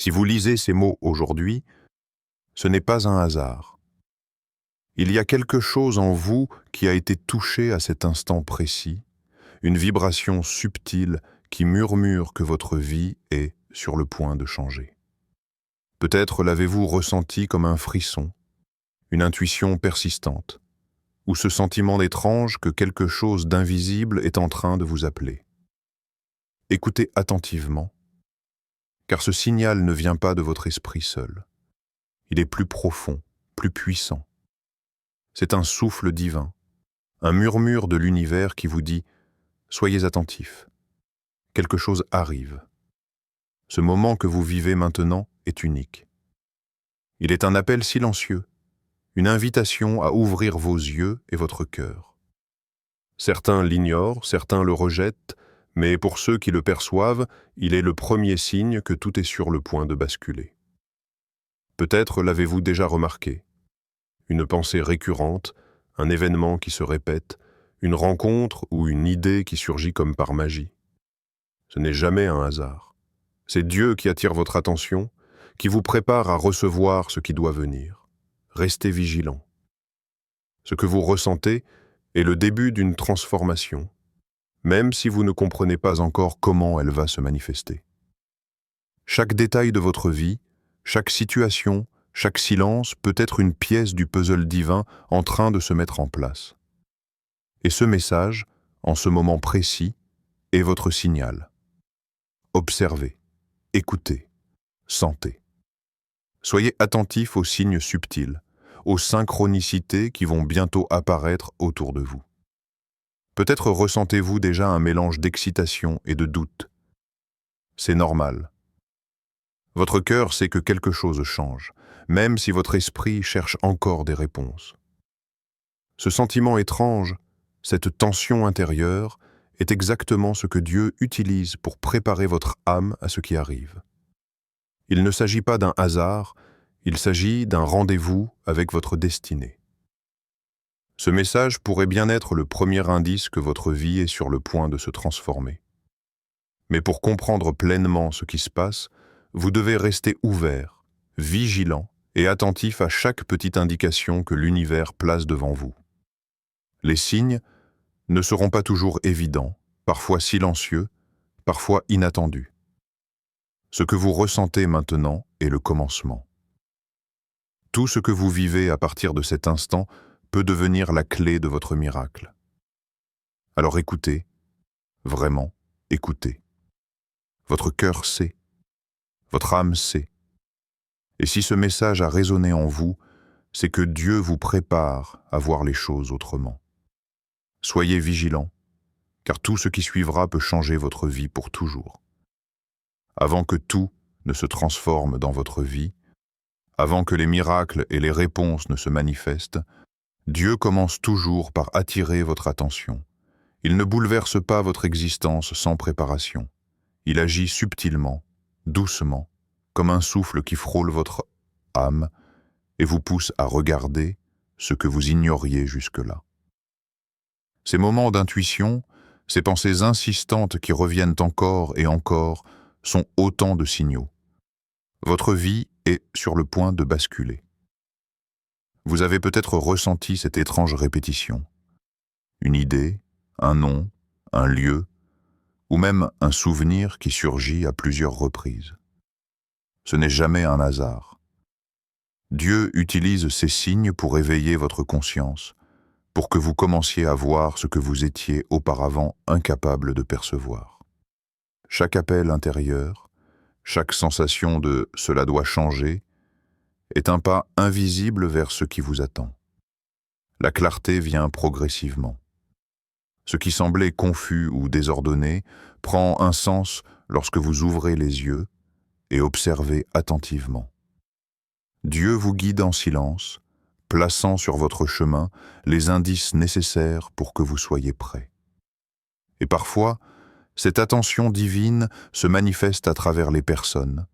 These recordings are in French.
Si vous lisez ces mots aujourd'hui, ce n'est pas un hasard. Il y a quelque chose en vous qui a été touché à cet instant précis, une vibration subtile qui murmure que votre vie est sur le point de changer. Peut-être l'avez-vous ressenti comme un frisson, une intuition persistante, ou ce sentiment étrange que quelque chose d'invisible est en train de vous appeler. Écoutez attentivement, car ce signal ne vient pas de votre esprit seul. Il est plus profond, plus puissant. C'est un souffle divin, un murmure de l'univers qui vous dit « Soyez attentifs, quelque chose arrive ». Ce moment que vous vivez maintenant est unique. Il est un appel silencieux, une invitation à ouvrir vos yeux et votre cœur. Certains l'ignorent, certains le rejettent, mais pour ceux qui le perçoivent, il est le premier signe que tout est sur le point de basculer. Peut-être l'avez-vous déjà remarqué. Une pensée récurrente, un événement qui se répète, une rencontre ou une idée qui surgit comme par magie. Ce n'est jamais un hasard. C'est Dieu qui attire votre attention, qui vous prépare à recevoir ce qui doit venir. Restez vigilant. Ce que vous ressentez est le début d'une transformation, même si vous ne comprenez pas encore comment elle va se manifester. Chaque détail de votre vie, chaque situation, chaque silence peut être une pièce du puzzle divin en train de se mettre en place. Et ce message, en ce moment précis, est votre signal. Observez, écoutez, sentez. Soyez attentifs aux signes subtils, aux synchronicités qui vont bientôt apparaître autour de vous. Peut-être ressentez-vous déjà un mélange d'excitation et de doute. C'est normal. Votre cœur sait que quelque chose change, même si votre esprit cherche encore des réponses. Ce sentiment étrange, cette tension intérieure, est exactement ce que Dieu utilise pour préparer votre âme à ce qui arrive. Il ne s'agit pas d'un hasard, il s'agit d'un rendez-vous avec votre destinée. Ce message pourrait bien être le premier indice que votre vie est sur le point de se transformer. Mais pour comprendre pleinement ce qui se passe, vous devez rester ouvert, vigilant et attentif à chaque petite indication que l'univers place devant vous. Les signes ne seront pas toujours évidents, parfois silencieux, parfois inattendus. Ce que vous ressentez maintenant est le commencement. Tout ce que vous vivez à partir de cet instant peut devenir la clé de votre miracle. Alors écoutez, vraiment écoutez. Votre cœur sait, votre âme sait. Et si ce message a résonné en vous, c'est que Dieu vous prépare à voir les choses autrement. Soyez vigilants, car tout ce qui suivra peut changer votre vie pour toujours. Avant que tout ne se transforme dans votre vie, avant que les miracles et les réponses ne se manifestent, Dieu commence toujours par attirer votre attention. Il ne bouleverse pas votre existence sans préparation. Il agit subtilement, doucement, comme un souffle qui frôle votre âme et vous pousse à regarder ce que vous ignoriez jusque-là. Ces moments d'intuition, ces pensées insistantes qui reviennent encore et encore, sont autant de signaux. Votre vie est sur le point de basculer. Vous avez peut-être ressenti cette étrange répétition. Une idée, un nom, un lieu, ou même un souvenir qui surgit à plusieurs reprises. Ce n'est jamais un hasard. Dieu utilise ces signes pour éveiller votre conscience, pour que vous commenciez à voir ce que vous étiez auparavant incapable de percevoir. Chaque appel intérieur, chaque sensation de « cela doit changer » est un pas invisible vers ce qui vous attend. La clarté vient progressivement. Ce qui semblait confus ou désordonné prend un sens lorsque vous ouvrez les yeux et observez attentivement. Dieu vous guide en silence, plaçant sur votre chemin les indices nécessaires pour que vous soyez prêts. Et parfois, cette attention divine se manifeste à travers les personnes,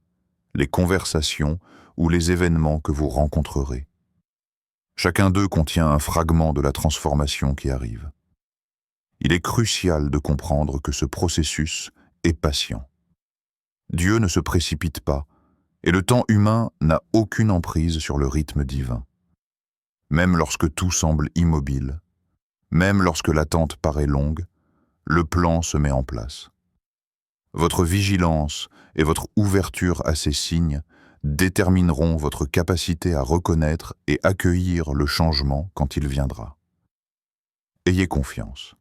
les conversations ou les événements que vous rencontrerez. Chacun d'eux contient un fragment de la transformation qui arrive. Il est crucial de comprendre que ce processus est patient. Dieu ne se précipite pas, Et le temps humain n'a aucune emprise sur le rythme divin. Même lorsque tout semble immobile, même lorsque l'attente paraît longue, le plan se met en place. Votre vigilance et votre ouverture à ces signes détermineront votre capacité à reconnaître et accueillir le changement quand il viendra. Ayez confiance.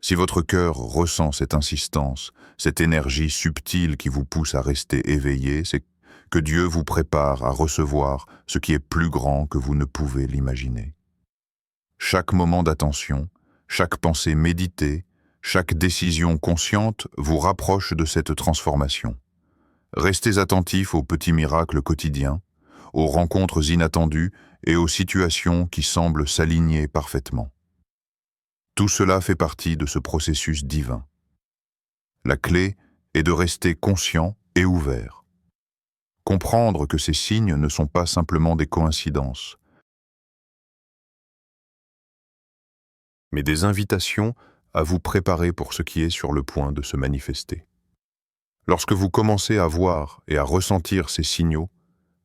Si votre cœur ressent cette insistance, cette énergie subtile qui vous pousse à rester éveillé, c'est que Dieu vous prépare à recevoir ce qui est plus grand que vous ne pouvez l'imaginer. Chaque moment d'attention, chaque pensée méditée, chaque décision consciente vous rapproche de cette transformation. Restez attentifs aux petits miracles quotidiens, aux rencontres inattendues et aux situations qui semblent s'aligner parfaitement. Tout cela fait partie de ce processus divin. La clé est de rester conscient et ouvert. Comprendre que ces signes ne sont pas simplement des coïncidences, mais des invitations à vous préparer pour ce qui est sur le point de se manifester. Lorsque vous commencez à voir et à ressentir ces signaux,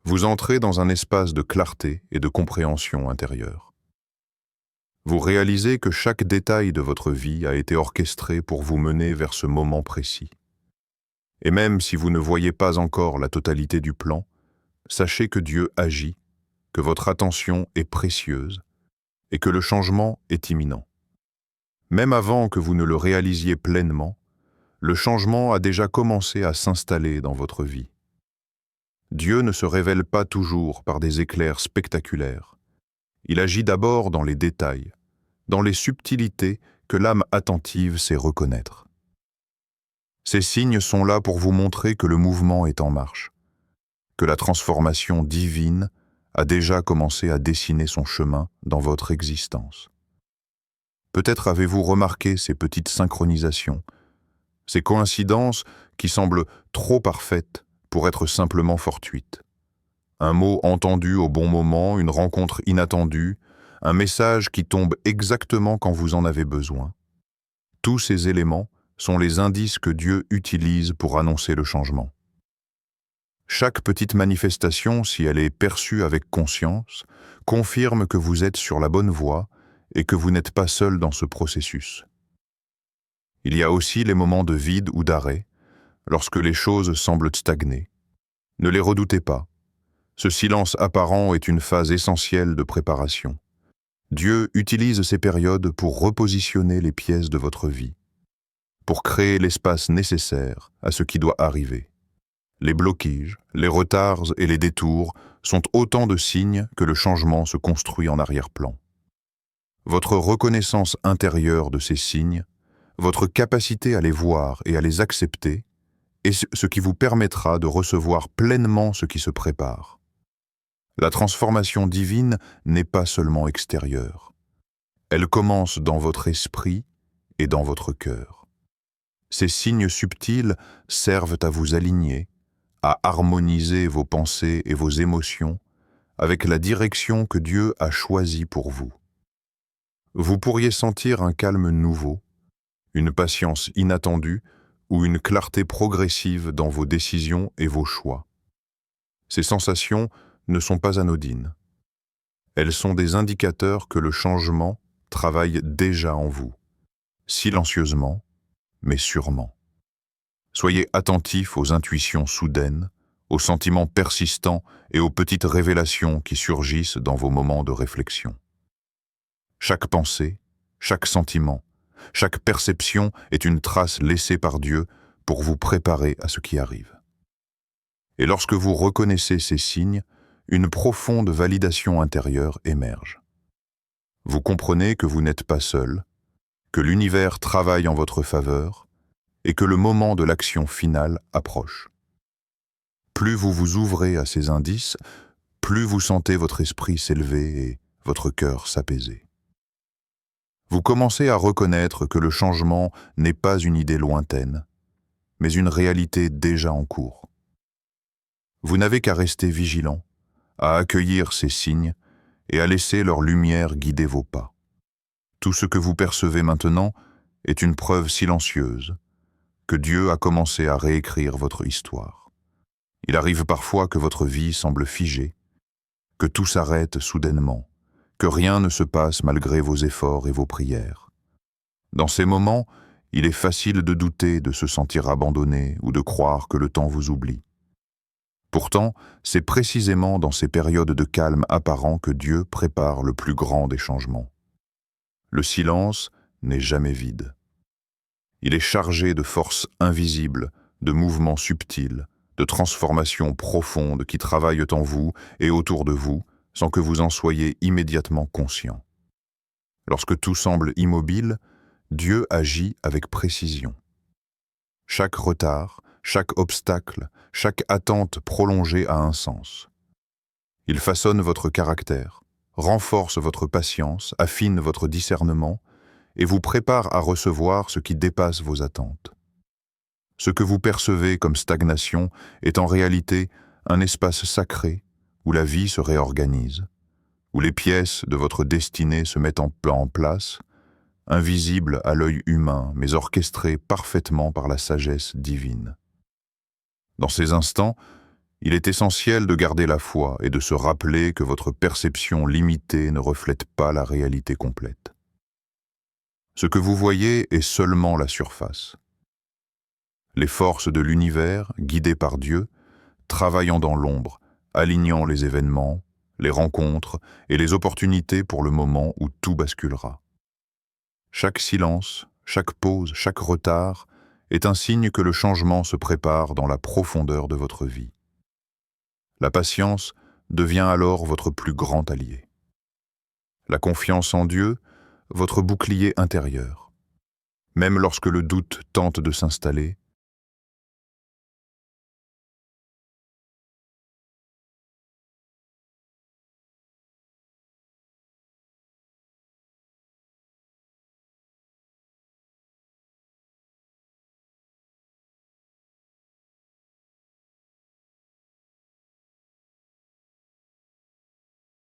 vous entrez dans un espace de clarté et de compréhension intérieure. Vous réalisez que chaque détail de votre vie a été orchestré pour vous mener vers ce moment précis. Et même si vous ne voyez pas encore la totalité du plan, sachez que Dieu agit, que votre attention est précieuse et que le changement est imminent. Même avant que vous ne le réalisiez pleinement, le changement a déjà commencé à s'installer dans votre vie. Dieu ne se révèle pas toujours par des éclairs spectaculaires. Il agit d'abord dans les détails, dans les subtilités que l'âme attentive sait reconnaître. Ces signes sont là pour vous montrer que le mouvement est en marche, que la transformation divine a déjà commencé à dessiner son chemin dans votre existence. Peut-être avez-vous remarqué ces petites synchronisations, ces coïncidences qui semblent trop parfaites pour être simplement fortuites. Un mot entendu au bon moment, une rencontre inattendue, un message qui tombe exactement quand vous en avez besoin. Tous ces éléments sont les indices que Dieu utilise pour annoncer le changement. Chaque petite manifestation, si elle est perçue avec conscience, confirme que vous êtes sur la bonne voie et que vous n'êtes pas seul dans ce processus. Il y a aussi les moments de vide ou d'arrêt, lorsque les choses semblent stagner. Ne les redoutez pas. Ce silence apparent est une phase essentielle de préparation. Dieu utilise ces périodes pour repositionner les pièces de votre vie, pour créer l'espace nécessaire à ce qui doit arriver. Les blocages, les retards et les détours sont autant de signes que le changement se construit en arrière-plan. Votre reconnaissance intérieure de ces signes, votre capacité à les voir et à les accepter, est ce qui vous permettra de recevoir pleinement ce qui se prépare. La transformation divine n'est pas seulement extérieure. Elle commence dans votre esprit et dans votre cœur. Ces signes subtils servent à vous aligner, à harmoniser vos pensées et vos émotions avec la direction que Dieu a choisie pour vous. Vous pourriez sentir un calme nouveau, une patience inattendue ou une clarté progressive dans vos décisions et vos choix. Ces sensations ne sont pas anodines. Elles sont des indicateurs que le changement travaille déjà en vous, silencieusement, mais sûrement. Soyez attentifs aux intuitions soudaines, aux sentiments persistants et aux petites révélations qui surgissent dans vos moments de réflexion. Chaque pensée, chaque sentiment, chaque perception est une trace laissée par Dieu pour vous préparer à ce qui arrive. Et lorsque vous reconnaissez ces signes, une profonde validation intérieure émerge. Vous comprenez que vous n'êtes pas seul, que l'univers travaille en votre faveur et que le moment de l'action finale approche. Plus vous vous ouvrez à ces indices, plus vous sentez votre esprit s'élever et votre cœur s'apaiser. Vous commencez à reconnaître que le changement n'est pas une idée lointaine, mais une réalité déjà en cours. Vous n'avez qu'à rester vigilant, à accueillir ces signes et à laisser leur lumière guider vos pas. Tout ce que vous percevez maintenant est une preuve silencieuse que Dieu a commencé à réécrire votre histoire. Il arrive parfois que votre vie semble figée, que tout s'arrête soudainement, que rien ne se passe malgré vos efforts et vos prières. Dans ces moments, il est facile de douter, de se sentir abandonné ou de croire que le temps vous oublie. Pourtant, c'est précisément dans ces périodes de calme apparent que Dieu prépare le plus grand des changements. Le silence n'est jamais vide. Il est chargé de forces invisibles, de mouvements subtils, de transformations profondes qui travaillent en vous et autour de vous sans que vous en soyez immédiatement conscient. Lorsque tout semble immobile, Dieu agit avec précision. Chaque retard, chaque obstacle, chaque attente prolongée a un sens. Il façonne votre caractère, renforce votre patience, affine votre discernement et vous prépare à recevoir ce qui dépasse vos attentes. Ce que vous percevez comme stagnation est en réalité un espace sacré où la vie se réorganise, où les pièces de votre destinée se mettent en place, invisibles à l'œil humain, mais orchestrées parfaitement par la sagesse divine. Dans ces instants, il est essentiel de garder la foi et de se rappeler que votre perception limitée ne reflète pas la réalité complète. Ce que vous voyez est seulement la surface. Les forces de l'univers, guidées par Dieu, travaillant dans l'ombre, alignant les événements, les rencontres et les opportunités pour le moment où tout basculera. Chaque silence, chaque pause, chaque retard est un signe que le changement se prépare dans la profondeur de votre vie. La patience devient alors votre plus grand allié. La confiance en Dieu, votre bouclier intérieur. Même lorsque le doute tente de s'installer,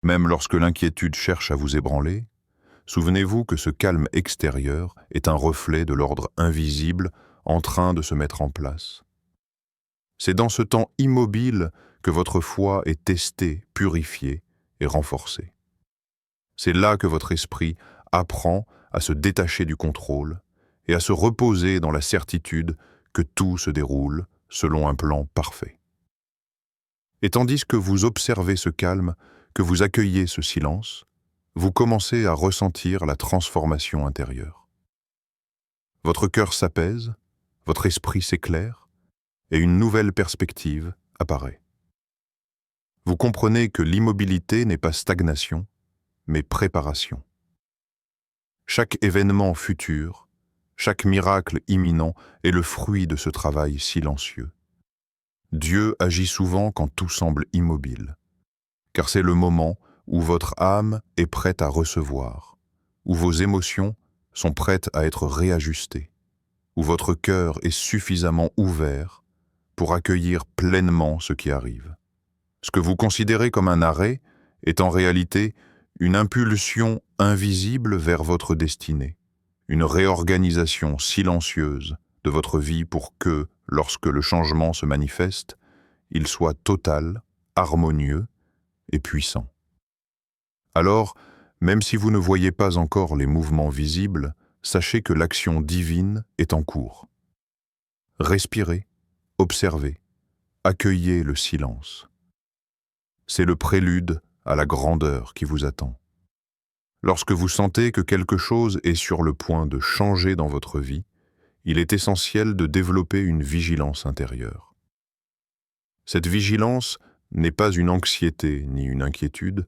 même lorsque l'inquiétude cherche à vous ébranler, souvenez-vous que ce calme extérieur est un reflet de l'ordre invisible en train de se mettre en place. C'est dans ce temps immobile que votre foi est testée, purifiée et renforcée. C'est là que votre esprit apprend à se détacher du contrôle et à se reposer dans la certitude que tout se déroule selon un plan parfait. Et tandis que vous observez ce calme, que vous accueillez ce silence, vous commencez à ressentir la transformation intérieure. Votre cœur s'apaise, votre esprit s'éclaire, et une nouvelle perspective apparaît. Vous comprenez que l'immobilité n'est pas stagnation, mais préparation. Chaque événement futur, chaque miracle imminent est le fruit de ce travail silencieux. Dieu agit souvent quand tout semble immobile, car c'est le moment où votre âme est prête à recevoir, où vos émotions sont prêtes à être réajustées, où votre cœur est suffisamment ouvert pour accueillir pleinement ce qui arrive. Ce que vous considérez comme un arrêt est en réalité une impulsion invisible vers votre destinée, une réorganisation silencieuse de votre vie pour que, lorsque le changement se manifeste, il soit total, harmonieux et puissant. Alors, même si vous ne voyez pas encore les mouvements visibles, sachez que l'action divine est en cours. Respirez, observez, accueillez le silence. C'est le prélude à la grandeur qui vous attend. Lorsque vous sentez que quelque chose est sur le point de changer dans votre vie, il est essentiel de développer une vigilance intérieure. Cette vigilance n'est pas une anxiété ni une inquiétude,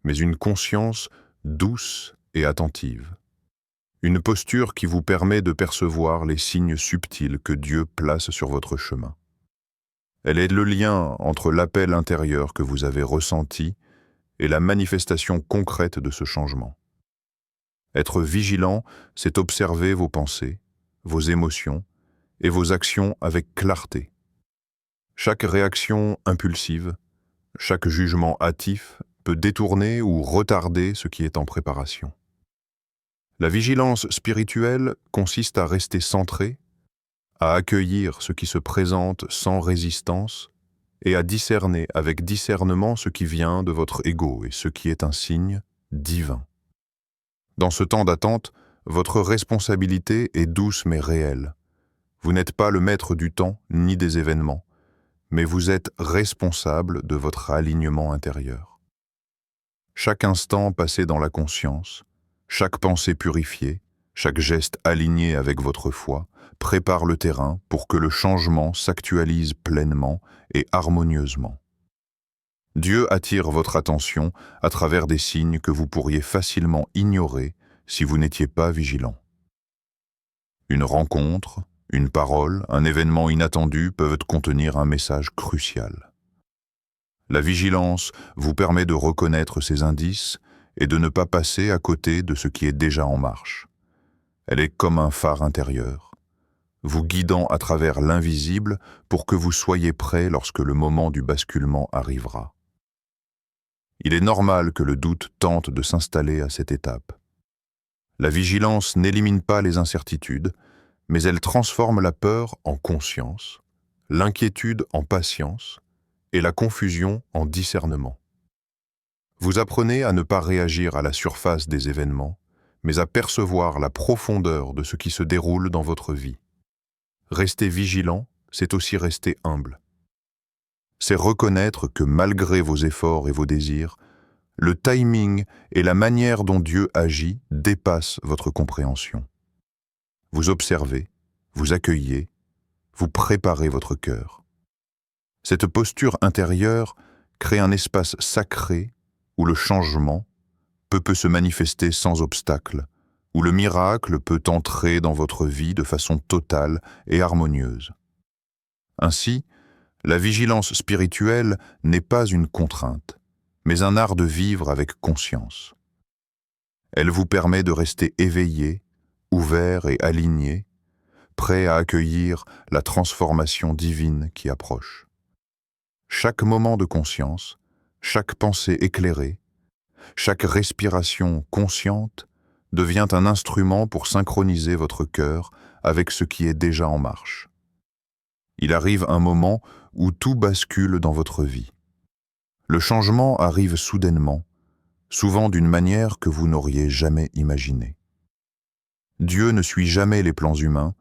mais une conscience douce et attentive. Une posture qui vous permet de percevoir les signes subtils que Dieu place sur votre chemin. Elle est le lien entre l'appel intérieur que vous avez ressenti et la manifestation concrète de ce changement. Être vigilant, c'est observer vos pensées, vos émotions et vos actions avec clarté. Chaque réaction impulsive, chaque jugement hâtif peut détourner ou retarder ce qui est en préparation. La vigilance spirituelle consiste à rester centré, à accueillir ce qui se présente sans résistance et à discerner avec discernement ce qui vient de votre ego et ce qui est un signe divin. Dans ce temps d'attente, votre responsabilité est douce mais réelle. Vous n'êtes pas le maître du temps ni des événements, mais vous êtes responsable de votre alignement intérieur. Chaque instant passé dans la conscience, chaque pensée purifiée, chaque geste aligné avec votre foi, prépare le terrain pour que le changement s'actualise pleinement et harmonieusement. Dieu attire votre attention à travers des signes que vous pourriez facilement ignorer si vous n'étiez pas vigilant. Une rencontre, une parole, un événement inattendu peuvent contenir un message crucial. La vigilance vous permet de reconnaître ces indices et de ne pas passer à côté de ce qui est déjà en marche. Elle est comme un phare intérieur, vous guidant à travers l'invisible pour que vous soyez prêt lorsque le moment du basculement arrivera. Il est normal que le doute tente de s'installer à cette étape. La vigilance n'élimine pas les incertitudes, mais elle transforme la peur en conscience, l'inquiétude en patience et la confusion en discernement. Vous apprenez à ne pas réagir à la surface des événements, mais à percevoir la profondeur de ce qui se déroule dans votre vie. Rester vigilant, c'est aussi rester humble. C'est reconnaître que malgré vos efforts et vos désirs, le timing et la manière dont Dieu agit dépassent votre compréhension. Vous observez, vous accueillez, vous préparez votre cœur. Cette posture intérieure crée un espace sacré où le changement peut se manifester sans obstacle, où le miracle peut entrer dans votre vie de façon totale et harmonieuse. Ainsi, la vigilance spirituelle n'est pas une contrainte, mais un art de vivre avec conscience. Elle vous permet de rester éveillé, ouvert et aligné, prêt à accueillir la transformation divine qui approche. Chaque moment de conscience, chaque pensée éclairée, chaque respiration consciente devient un instrument pour synchroniser votre cœur avec ce qui est déjà en marche. Il arrive un moment où tout bascule dans votre vie. Le changement arrive soudainement, souvent d'une manière que vous n'auriez jamais imaginée. Dieu ne suit jamais les plans humains,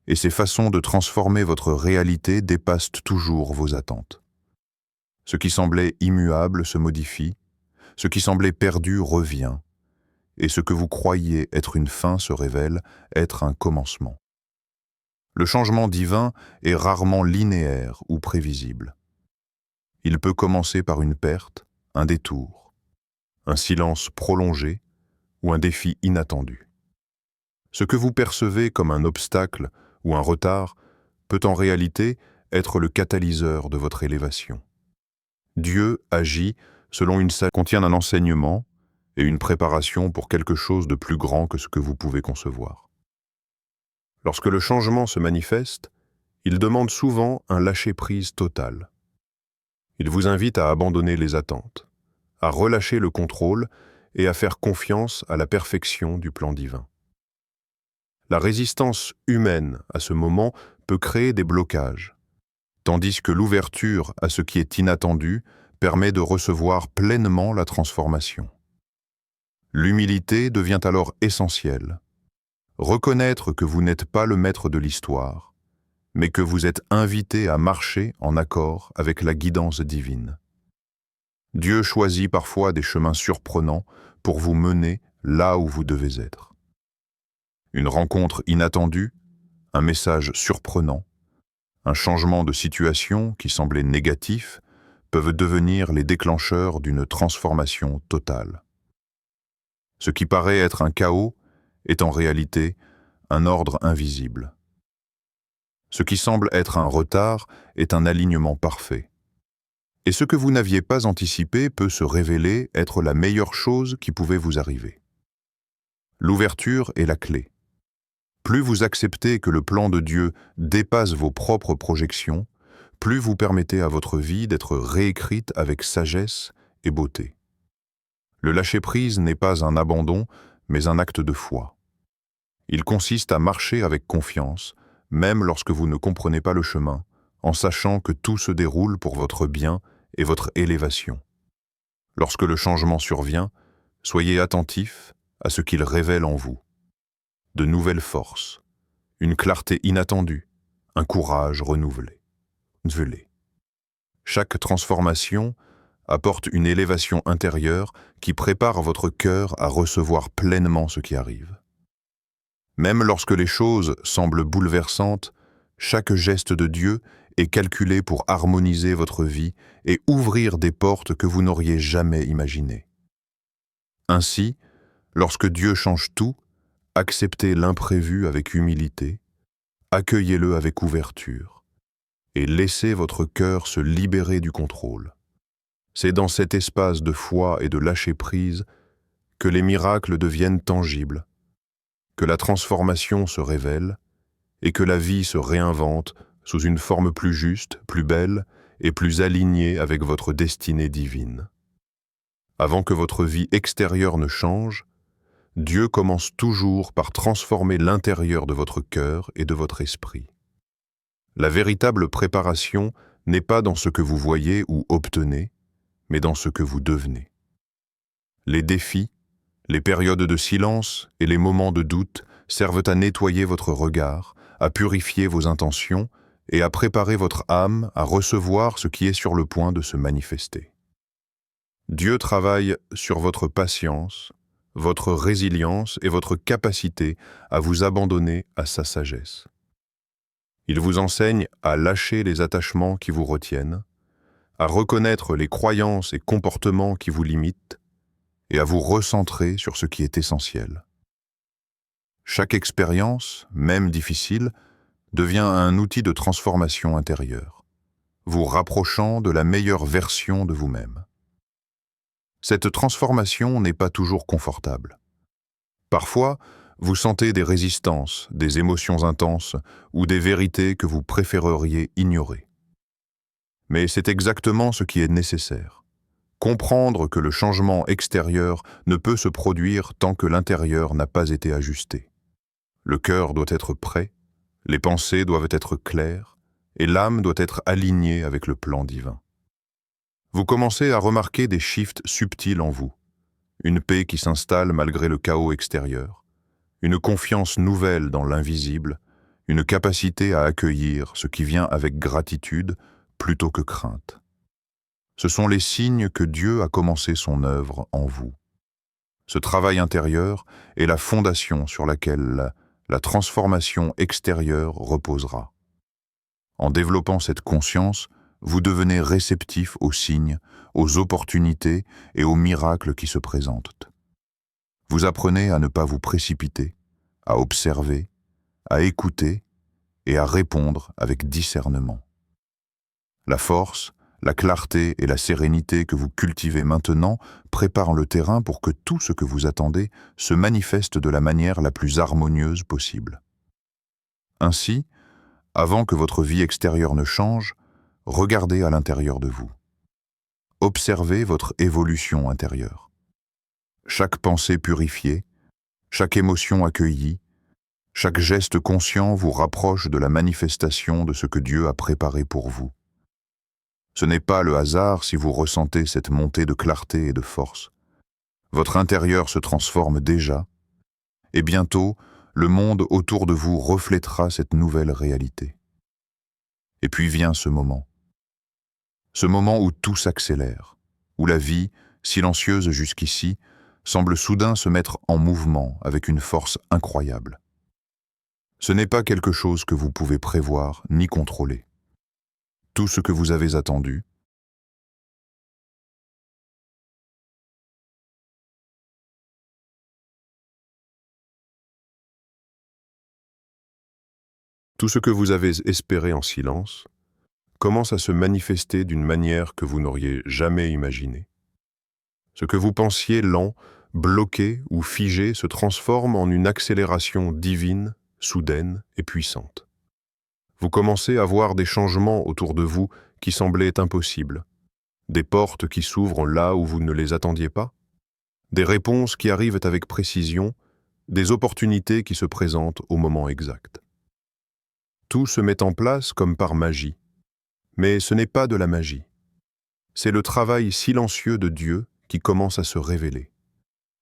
et ses façons de transformer votre réalité dépassent toujours vos attentes. Ce qui semblait immuable se modifie, ce qui semblait perdu revient, et ce que vous croyiez être une fin se révèle être un commencement. Le changement divin est rarement linéaire ou prévisible. Il peut commencer par une perte, un détour, un silence prolongé ou un défi inattendu. Ce que vous percevez comme un obstacle ou un retard peut en réalité être le catalyseur de votre élévation. Dieu agit selon une salle qui contient un enseignement et une préparation pour quelque chose de plus grand que ce que vous pouvez concevoir. Lorsque le changement se manifeste, il demande souvent un lâcher-prise total. Il vous invite à abandonner les attentes, à relâcher le contrôle et à faire confiance à la perfection du plan divin. La résistance humaine à ce moment peut créer des blocages, tandis que l'ouverture à ce qui est inattendu permet de recevoir pleinement la transformation. L'humilité devient alors essentielle. Reconnaître que vous n'êtes pas le maître de l'histoire, mais que vous êtes invité à marcher en accord avec la guidance divine. Dieu choisit parfois des chemins surprenants pour vous mener là où vous devez être. Une rencontre inattendue, un message surprenant, un changement de situation qui semblait négatif peuvent devenir les déclencheurs d'une transformation totale. Ce qui paraît être un chaos est en réalité un ordre invisible. Ce qui semble être un retard est un alignement parfait. Et ce que vous n'aviez pas anticipé peut se révéler être la meilleure chose qui pouvait vous arriver. L'ouverture est la clé. Plus vous acceptez que le plan de Dieu dépasse vos propres projections, plus vous permettez à votre vie d'être réécrite avec sagesse et beauté. Le lâcher-prise n'est pas un abandon, mais un acte de foi. Il consiste à marcher avec confiance, même lorsque vous ne comprenez pas le chemin, en sachant que tout se déroule pour votre bien et votre élévation. Lorsque le changement survient, soyez attentifs à ce qu'il révèle en vous. De nouvelles forces, une clarté inattendue, un courage renouvelé. Chaque transformation apporte une élévation intérieure qui prépare votre cœur à recevoir pleinement ce qui arrive. Même lorsque les choses semblent bouleversantes, chaque geste de Dieu est calculé pour harmoniser votre vie et ouvrir des portes que vous n'auriez jamais imaginées. Ainsi, lorsque Dieu change tout, acceptez l'imprévu avec humilité, accueillez-le avec ouverture et laissez votre cœur se libérer du contrôle. C'est dans cet espace de foi et de lâcher-prise que les miracles deviennent tangibles, que la transformation se révèle et que la vie se réinvente sous une forme plus juste, plus belle et plus alignée avec votre destinée divine. Avant que votre vie extérieure ne change, Dieu commence toujours par transformer l'intérieur de votre cœur et de votre esprit. La véritable préparation n'est pas dans ce que vous voyez ou obtenez, mais dans ce que vous devenez. Les défis, les périodes de silence et les moments de doute servent à nettoyer votre regard, à purifier vos intentions et à préparer votre âme à recevoir ce qui est sur le point de se manifester. Dieu travaille sur votre patience, votre résilience et votre capacité à vous abandonner à sa sagesse. Il vous enseigne à lâcher les attachements qui vous retiennent, à reconnaître les croyances et comportements qui vous limitent et à vous recentrer sur ce qui est essentiel. Chaque expérience, même difficile, devient un outil de transformation intérieure, vous rapprochant de la meilleure version de vous-même. Cette transformation n'est pas toujours confortable. Parfois, vous sentez des résistances, des émotions intenses ou des vérités que vous préféreriez ignorer. Mais c'est exactement ce qui est nécessaire. Comprendre que le changement extérieur ne peut se produire tant que l'intérieur n'a pas été ajusté. Le cœur doit être prêt, les pensées doivent être claires, et l'âme doit être alignée avec le plan divin. Vous commencez à remarquer des shifts subtils en vous, une paix qui s'installe malgré le chaos extérieur, une confiance nouvelle dans l'invisible, une capacité à accueillir ce qui vient avec gratitude plutôt que crainte. Ce sont les signes que Dieu a commencé son œuvre en vous. Ce travail intérieur est la fondation sur laquelle la transformation extérieure reposera. En développant cette conscience, vous devenez réceptif aux signes, aux opportunités et aux miracles qui se présentent. Vous apprenez à ne pas vous précipiter, à observer, à écouter et à répondre avec discernement. La force, la clarté et la sérénité que vous cultivez maintenant préparent le terrain pour que tout ce que vous attendez se manifeste de la manière la plus harmonieuse possible. Ainsi, avant que votre vie extérieure ne change, regardez à l'intérieur de vous. Observez votre évolution intérieure. Chaque pensée purifiée, chaque émotion accueillie, chaque geste conscient vous rapproche de la manifestation de ce que Dieu a préparé pour vous. Ce n'est pas le hasard si vous ressentez cette montée de clarté et de force. Votre intérieur se transforme déjà, et bientôt, le monde autour de vous reflètera cette nouvelle réalité. Et puis vient ce moment où tout s'accélère, où la vie, silencieuse jusqu'ici, semble soudain se mettre en mouvement avec une force incroyable. Ce n'est pas quelque chose que vous pouvez prévoir ni contrôler. Tout ce que vous avez attendu, tout ce que vous avez espéré en silence, commence à se manifester d'une manière que vous n'auriez jamais imaginée. Ce que vous pensiez lent, bloqué ou figé se transforme en une accélération divine, soudaine et puissante. Vous commencez à voir des changements autour de vous qui semblaient impossibles, des portes qui s'ouvrent là où vous ne les attendiez pas, des réponses qui arrivent avec précision, des opportunités qui se présentent au moment exact. Tout se met en place comme par magie, Mais ce n'est pas de la magie. C'est le travail silencieux de Dieu qui commence à se révéler.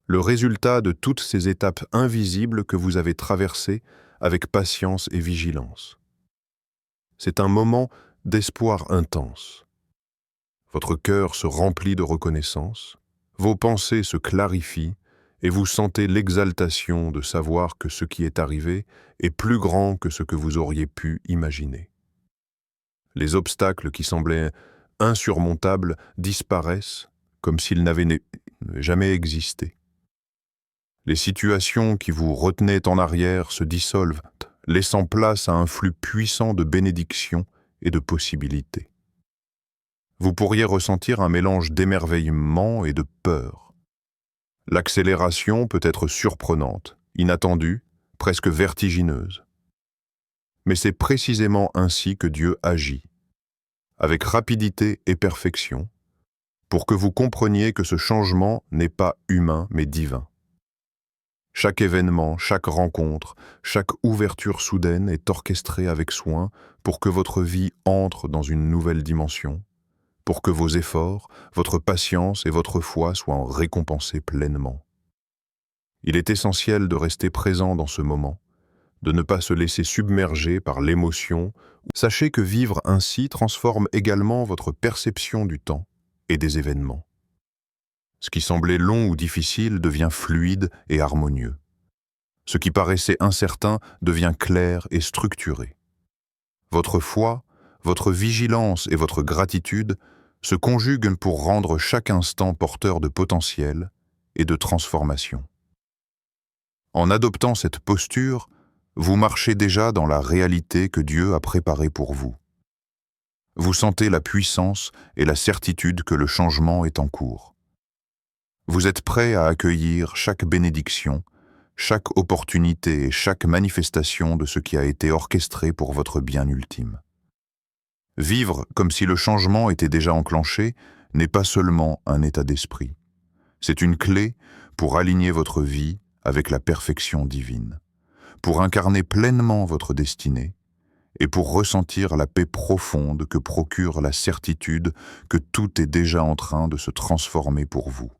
Le résultat de toutes ces étapes invisibles que vous avez traversées avec patience et vigilance. C'est un moment d'espoir intense. Votre cœur se remplit de reconnaissance, vos pensées se clarifient et vous sentez l'exaltation de savoir que ce qui est arrivé est plus grand que ce que vous auriez pu imaginer. Les obstacles qui semblaient insurmontables disparaissent comme s'ils n'avaient jamais existé. Les situations qui vous retenaient en arrière se dissolvent, laissant place à un flux puissant de bénédictions et de possibilités. Vous pourriez ressentir un mélange d'émerveillement et de peur. L'accélération peut être surprenante, inattendue, presque vertigineuse. Mais c'est précisément ainsi que Dieu agit, avec rapidité et perfection, pour que vous compreniez que ce changement n'est pas humain mais divin. Chaque événement, chaque rencontre, chaque ouverture soudaine est orchestrée avec soin pour que votre vie entre dans une nouvelle dimension, pour que vos efforts, votre patience et votre foi soient récompensés pleinement. Il est essentiel de rester présent dans ce moment, de ne pas se laisser submerger par l'émotion. Sachez que vivre ainsi transforme également votre perception du temps et des événements. Ce qui semblait long ou difficile devient fluide et harmonieux. Ce qui paraissait incertain devient clair et structuré. Votre foi, votre vigilance et votre gratitude se conjuguent pour rendre chaque instant porteur de potentiel et de transformation. En adoptant cette posture, vous marchez déjà dans la réalité que Dieu a préparée pour vous. Vous sentez la puissance et la certitude que le changement est en cours. Vous êtes prêt à accueillir chaque bénédiction, chaque opportunité et chaque manifestation de ce qui a été orchestré pour votre bien ultime. Vivre comme si le changement était déjà enclenché n'est pas seulement un état d'esprit. C'est une clé pour aligner votre vie avec la perfection divine, pour incarner pleinement votre destinée et pour ressentir la paix profonde que procure la certitude que tout est déjà en train de se transformer pour vous.